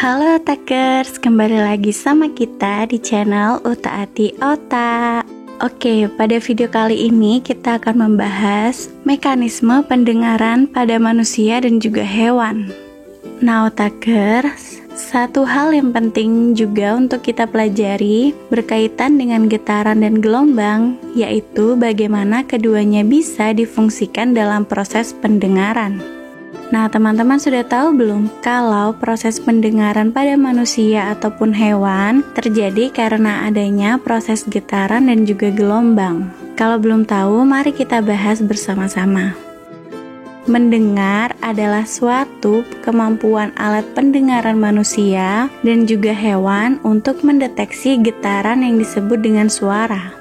Halo Takers, kembali lagi sama kita di channel Utaati Otak. Oke, pada video kali ini kita akan membahas mekanisme pendengaran pada manusia dan juga hewan. Nah Otakers, satu hal yang penting juga untuk kita pelajari berkaitan dengan getaran dan gelombang, yaitu bagaimana keduanya bisa difungsikan dalam proses pendengaran. Nah, teman-teman sudah tahu belum kalau proses pendengaran pada manusia ataupun hewan terjadi karena adanya proses getaran dan juga gelombang? Kalau belum tahu, mari kita bahas bersama-sama. Mendengar adalah suatu kemampuan alat pendengaran manusia dan juga hewan untuk mendeteksi getaran yang disebut dengan suara.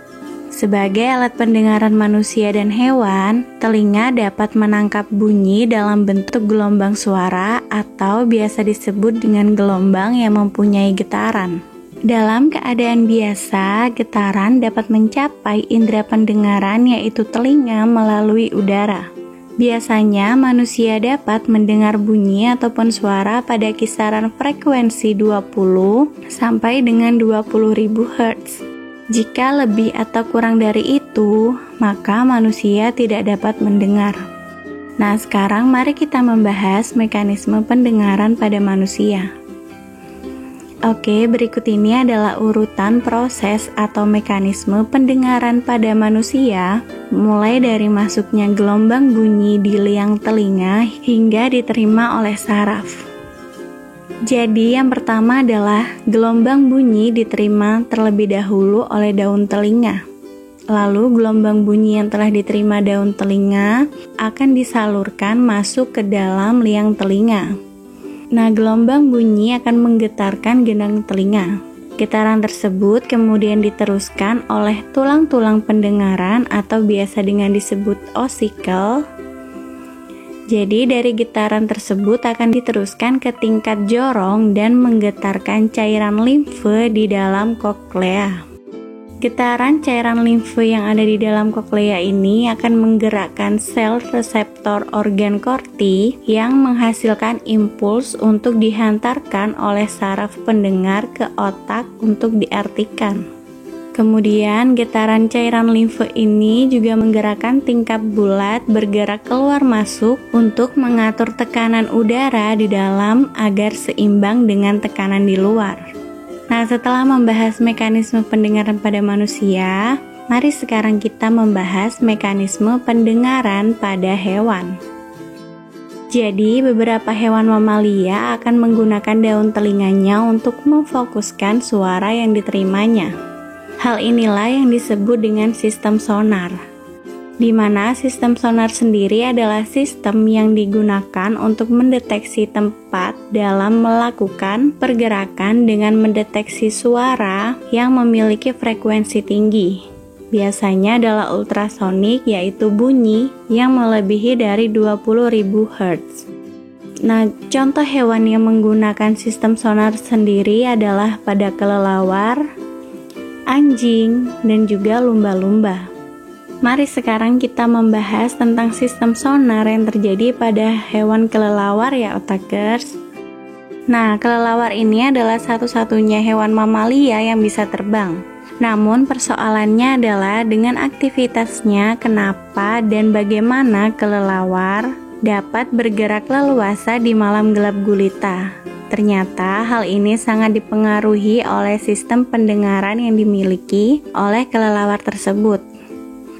Sebagai alat pendengaran manusia dan hewan, telinga dapat menangkap bunyi dalam bentuk gelombang suara atau biasa disebut dengan gelombang yang mempunyai getaran. Dalam keadaan biasa, getaran dapat mencapai indera pendengaran yaitu telinga melalui udara. Biasanya manusia dapat mendengar bunyi ataupun suara pada kisaran frekuensi 20 sampai dengan 20.000 Hz. Jika lebih atau kurang dari itu, maka manusia tidak dapat mendengar. Nah, sekarang mari kita membahas mekanisme pendengaran pada manusia. Oke, berikut ini adalah urutan proses atau mekanisme pendengaran pada manusia, mulai dari masuknya gelombang bunyi di liang telinga hingga diterima oleh saraf. Jadi yang pertama adalah gelombang bunyi diterima terlebih dahulu oleh daun telinga. Lalu gelombang bunyi yang telah diterima daun telinga akan disalurkan masuk ke dalam liang telinga. Nah, gelombang bunyi akan menggetarkan gendang telinga. Getaran tersebut kemudian diteruskan oleh tulang-tulang pendengaran atau biasa dengan disebut osikel. Jadi dari getaran tersebut akan diteruskan ke tingkat jorong dan menggetarkan cairan limfe di dalam koklea. Getaran cairan limfe yang ada di dalam koklea ini akan menggerakkan sel reseptor organ korti yang menghasilkan impuls untuk dihantarkan oleh saraf pendengar ke otak untuk diartikan. Kemudian getaran cairan limfe ini juga menggerakkan tingkap bulat bergerak keluar masuk untuk mengatur tekanan udara di dalam agar seimbang dengan tekanan di luar. Nah, setelah membahas mekanisme pendengaran pada manusia, mari sekarang kita membahas mekanisme pendengaran pada hewan. Jadi, beberapa hewan mamalia akan menggunakan daun telinganya untuk memfokuskan suara yang diterimanya. Hal inilah yang disebut dengan sistem sonar, di mana sistem sonar sendiri adalah sistem yang digunakan untuk mendeteksi tempat dalam melakukan pergerakan dengan mendeteksi suara yang memiliki frekuensi tinggi. Biasanya adalah ultrasonik, yaitu bunyi yang melebihi dari 20.000 Hz. Nah, contoh hewan yang menggunakan sistem sonar sendiri adalah pada kelelawar, anjing, dan juga lumba-lumba. Mari sekarang kita membahas tentang sistem sonar yang terjadi pada hewan kelelawar ya Otakers. Nah, kelelawar ini adalah satu-satunya hewan mamalia yang bisa terbang. Namun persoalannya adalah dengan aktivitasnya kenapa dan bagaimana kelelawar dapat bergerak leluasa di malam gelap gulita. Ternyata hal ini sangat dipengaruhi oleh sistem pendengaran yang dimiliki oleh kelelawar tersebut.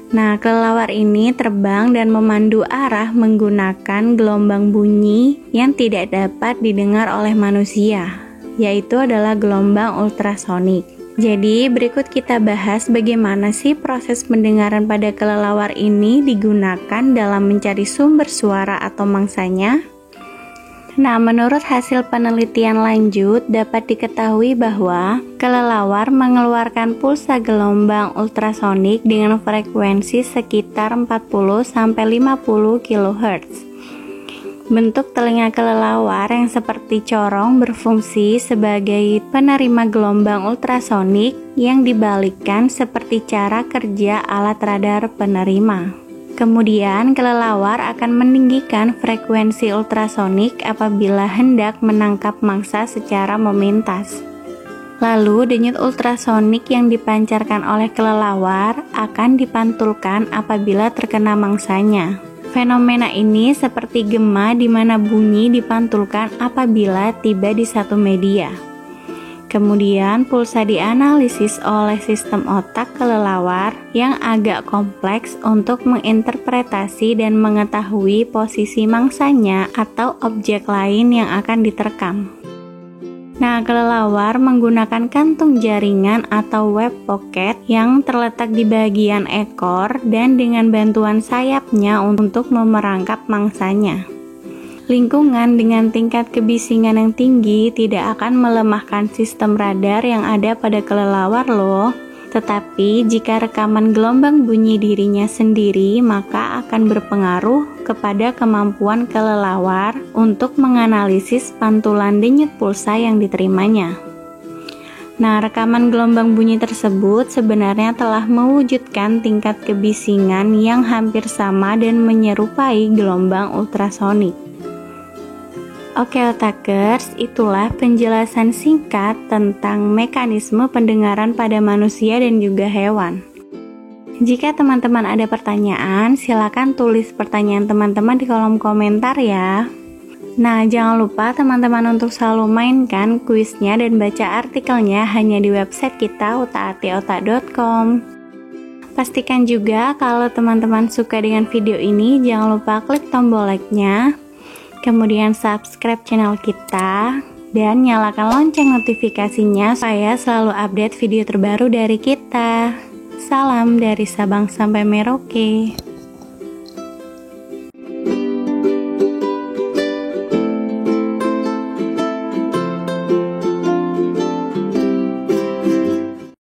Nah, kelelawar ini terbang dan memandu arah menggunakan gelombang bunyi yang tidak dapat didengar oleh manusia, yaitu adalah gelombang ultrasonik. Jadi, berikut kita bahas bagaimana sih proses pendengaran pada kelelawar ini digunakan dalam mencari sumber suara atau mangsanya. Nah, menurut hasil penelitian lanjut dapat diketahui bahwa kelelawar mengeluarkan pulsa gelombang ultrasonik dengan frekuensi sekitar 40-50 kHz. Bentuk telinga kelelawar yang seperti corong berfungsi sebagai penerima gelombang ultrasonik yang dibalikkan seperti cara kerja alat radar penerima. Kemudian kelelawar akan meninggikan frekuensi ultrasonik apabila hendak menangkap mangsa secara memintas. Lalu denyut ultrasonik yang dipancarkan oleh kelelawar akan dipantulkan apabila terkena mangsanya. Fenomena ini seperti gema di mana bunyi dipantulkan apabila tiba di satu media. Kemudian pulsa dianalisis oleh sistem otak kelelawar yang agak kompleks untuk menginterpretasi dan mengetahui posisi mangsanya atau objek lain yang akan diterekam. Nah, kelelawar menggunakan kantung jaringan atau web pocket yang terletak di bagian ekor dan dengan bantuan sayapnya untuk memerangkap mangsanya. Lingkungan dengan tingkat kebisingan yang tinggi tidak akan melemahkan sistem radar yang ada pada kelelawar loh. Tetapi jika rekaman gelombang bunyi dirinya sendiri, maka akan berpengaruh kepada kemampuan kelelawar untuk menganalisis pantulan denyut pulsa yang diterimanya. Nah, rekaman gelombang bunyi tersebut sebenarnya telah mewujudkan tingkat kebisingan yang hampir sama dan menyerupai gelombang ultrasonik. Oke otakers, itulah penjelasan singkat tentang mekanisme pendengaran pada manusia dan juga hewan. Jika teman-teman ada pertanyaan, silakan tulis pertanyaan teman-teman di kolom komentar ya. Nah, jangan lupa teman-teman untuk selalu mainkan kuisnya dan baca artikelnya hanya di website kita utaatiotak.com. Pastikan juga kalau teman-teman suka dengan video ini, jangan lupa klik tombol like-nya. Kemudian subscribe channel kita dan nyalakan lonceng notifikasinya supaya selalu update video terbaru dari kita. Salam dari Sabang sampai Merauke.